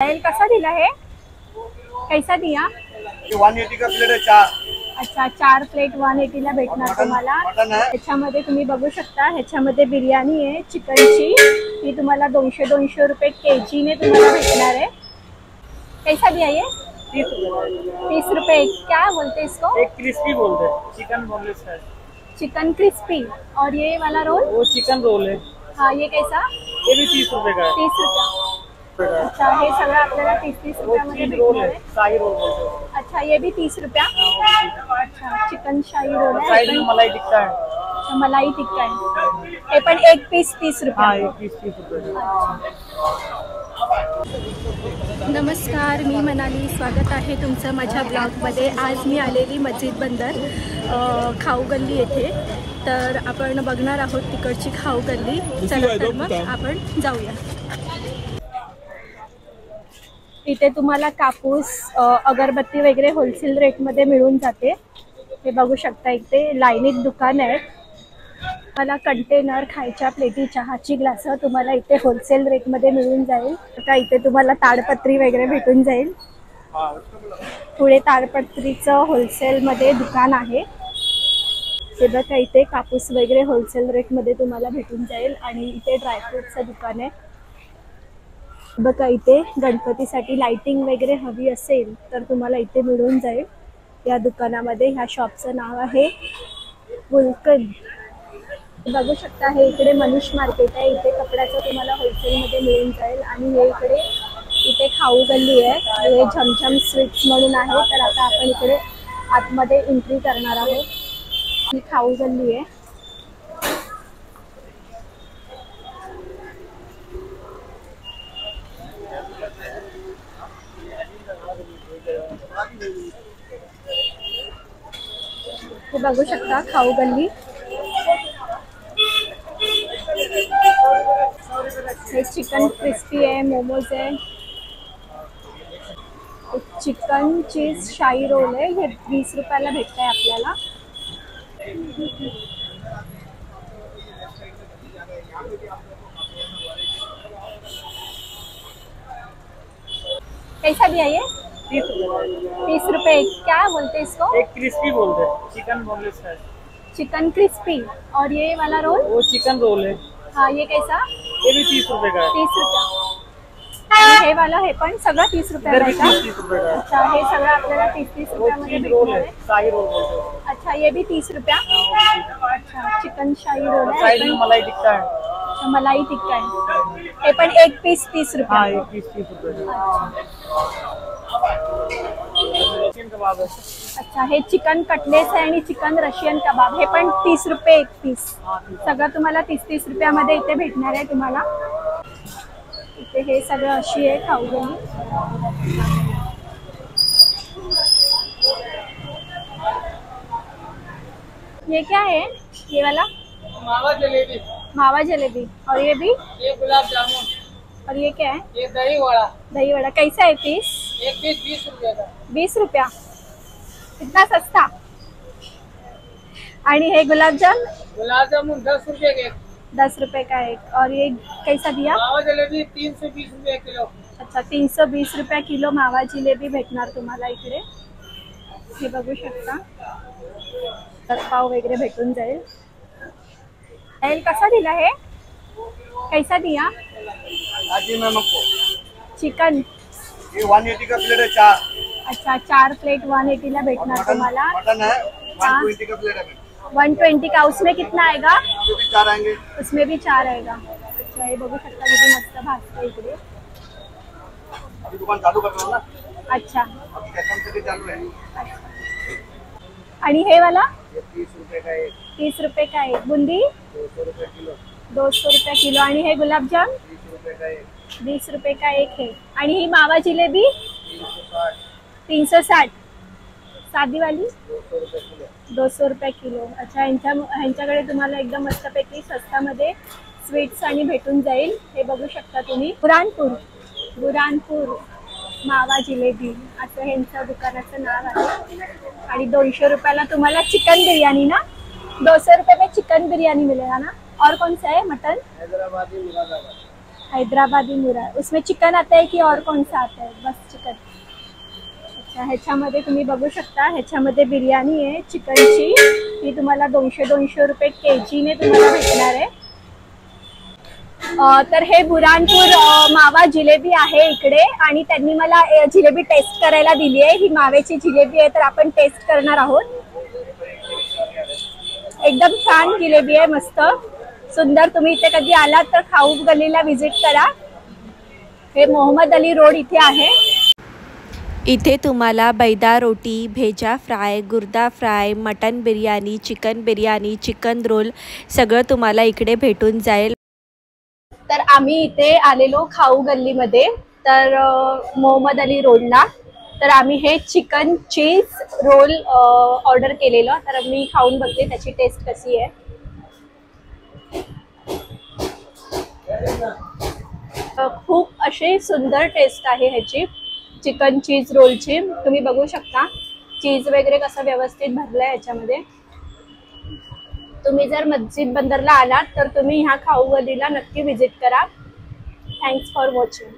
कसा दिला है? कैसा दिया? 180 का प्लेट है 4। अच्छा, 4 प्लेट 180 ला भेटणार तुम्हाला। ह्याच्यामध्ये तुम्ही बघू शकता, ह्याच्यामध्ये बिर्याणी आहे चिकनची, ती तुम्हाला 200 रुपये केजी ने तुम्हाला भेटणार आहे। कैसा दिया ये? 30 रुपये। क्या बोलते इसको? एक क्रिस्पी बोलते हैं, चिकन बोनलेस है। Chicken crispy. और ये वाला रोल? वो चिकन रोल है। हाँ, ये कैसा? ये भी 30 रुपए का है। 30 रुपये। अच्छा, हे सगळं आपल्याला 30 रुपयामध्ये रोल भेटणार है, आहे। शाही रोल बोलते हैं। अच्छा, ये भी 30 रुपया। अच्छा, चिकन शाही रोल है। साइड में मलाई टिक्का है। अच्छा, मलाई टिक्का आहे, हे पण एक पीस 30 हाँ, रुपये। एक पीस 30 रुपए का। नमस्कार, मी मनाली, स्वागत आहे तुमचं माझ्या ब्लॉगमध्ये। आज मी आलेली मस्जिद बंदर खाऊ गल्ली येथे, तर आपण बघणार आहोत तिकडची खाऊ गल्ली। चला तर मग आपण जाऊया। इथे तुम्हाला कापूस, अगरबत्ती वगैरे होलसेल रेटमध्ये मिळून जाते। हे बघू शकता, इथे लाईनीत दुकान आहे। मला कंटेनर, खायच्या प्लेटी, चहाची ग्लास तुम्हाला इथे होलसेल रेटमध्ये मिळून जाईल। आता इथे तुम्हाला ताडपत्री वगैरे भेटून जाईल। पुढे ताडपत्रीचं होलसेलमध्ये दुकान आहे। हे बघा, इथे कापूस वगैरे होलसेल रेटमध्ये तुम्हाला भेटून जाईल। आणि इथे ड्रायफ्रूटचं दुकान आहे। बघा, इथे गणपतीसाठी लाइटिंग वगैरे हवी असेल तर तुम्हाला इथे मिळून जाईल या दुकानामध्ये। ह्या शॉपचं नाव आहे गुलकन। बघू शकता, हे इकडे मनीष मार्केट आहे। इथे कपड्याचं तुम्हाला होलसेलमध्ये मिळून जाईल। आणि हे इथे खाऊ गल्ली आहे, हे झमझम स्वीट्स म्हणून आहे। तर आता आपण इकडे आतमध्ये एंट्री करणार आहोत। ही खाऊ गल्ली आहे। हे बघू शकता, खाऊ गल्ली। हे चिकन क्रिस्पी आहे, मोमोज आहे, चिकन चीज शाही रोल आहे। हे 20 रुपयाला भेटत आहे आपल्याला। कैसा दिया ये? 30 रुपये। क्या बोलते इसको? एक क्रिस्पी बोलते हैं, चिकन बोनलेस है। Chicken crispy. और ये वाला रोल? वो चिकन रोल है। हाँ, ये कैसा? ये भी 30 रुपए का है। 30 रुपया। हे वाला हे पण सगळं 30 रुपयाला आहे का? 30 रुपए का है। अच्छा, हे सगळं आपल्याला 30 रुपयामध्ये रोल भेटणार है, आहे। शाही रोल बोलते हैं। अच्छा, ये भी 30 रुपया। अच्छा, चिकन शाही रोल है। साइड में मलाई टिक्का है। अच्छा, मलाई टिक्का आहे, हे पण एक पीस 30 रुपये। हाँ, एक पीस 30 रुपए का। चिकन कबाब है। अच्छा, हे चिकन कटलेट्स आहे आणि चिकन रशियन कबाब, हे पण 30 रुपये एक पीस। सगळं तुम्हाला 30 रुपयामध्ये इथे भेटणार आहे तुम्हाला। इथे हे सगळं अशी आहे खाऊ गल्ली। ये क्या है? ये वाला मावा जलेबी। मावा जलेबी। और ये भी? ये गुलाब जामुन। और ये क्या है? ये दही वड़ा। दही वड़ा। कैसा है पीस? एक पीस 20 रुपए का। 20 रुपया, इतना सस्ता। आणि हे गुलाबजाम? गुलाब जामुन 10 रुपए के। 10 रुपए का एक। और ये कैसा दिया? मावा जलेबी 320 रुपए किलो। अच्छा, 320 रुपया किलो मावा जिलेबी भेटणार तुम्हाला इकडे। हे बघू शकता, पाव वगैरे भेटून जाईल। कसा दिला है? कैसा दिया? आज मैं आपको चिकन। ये 180 का प्लेट है 4। अच्छा, 4 प्लेट 180 ला भेटणार तुम्हाला। मटन है 120 का प्लेट है। 120 का। उसमें कितना आएगा? उसमें भी 4 आएंगे। उसमें भी 4 आएगा। अच्छा, हे बघू शकता, किती मस्त भाजतं इकडे। अभी दुकान चालू कर रहा हूँ ना। अच्छा, अभी कसम से चालू है। आणि हे वाला? ये 30 रुपए का एक। 30 रुपये का एक। बुंदी? 200 रुपए किलो। 200 रुपये किलो। आणि हे गुलाबजाम? 30 रुपए का एक। 20 रुपये का एक है। आणि ही मावा जिलेबी? 360। 360। साधी वाली? 200 रुपए किलो। 200 रुपये किलो। अच्छा, ह्यांच्याकडे तुम्हाला एकदम मस्तपैकी स्वस्तामध्ये स्वीट्स आणि भेटून जाईल। हे बघू शकता तुम्ही। बुरानपूर मावा जिलेबी असं ह्यांचं दुकानाचं नाव आहे। आणि 200 रुपयाला तुम्हाला चिकन बिर्याणी ना? 200 रुपये में चिकन बिर्यानी मिलेगा ना? और कौन सा है? मटन? हैदराबादी मिला जाएगा। हैदराबादी मुरा, उसमें चिकन आता है कि और कौन सा आता है? बस चिकन। अच्छा, ह्याच्यामध्ये तुम्ही बघू शकता, ह्याच्यामध्ये बिर्याणी आहे चिकनची, ती तुम्हाला 200 रुपये केजीने तुम्हाला भेटणार आहे। तर हे बुरानपूर मावा जिलेबी आहे इकडे, आणि त्यांनी मला जिलेबी टेस्ट करायला दिली आहे। ही मावेची जिलेबी आहे, तर आपण टेस्ट करणार आहोत। एकदम छान जिलेबी आहे, मस्त सुंदर। तुम्ही इथे कधी आलात तर खाऊ गल्लीला व्हिजिट करा। हे मोहम्मद अली रोड इथे आहे। इथे तुम्हाला बैदा रोटी, भेजा फ्राय, गुर्दा fry, mutton biryani, chicken roll सगळं तुम्हाला इकडे भेटून जाईल। तर आम्ही इथे आलेलो खाऊ गल्लीमध्ये, तर मोहम्मद अली रोडला। तर आम्ही हे चिकन चीज रोल ऑर्डर केलेलं, तर मी खाऊन बघते त्याची टेस्ट कशी आहे। खूप अशी सुंदर टेस्ट आहे ह्याची चिकन चीज रोलची। तुम्ही बघू शकता चीज वगैरे कसं व्यवस्थित भरलंय ह्याच्यामध्ये। तुम्ही जर मस्जिद बंदरला आलात तर तुम्ही ह्या खाऊ गल्लीला नक्की व्हिजिट करा। Thanks for watching.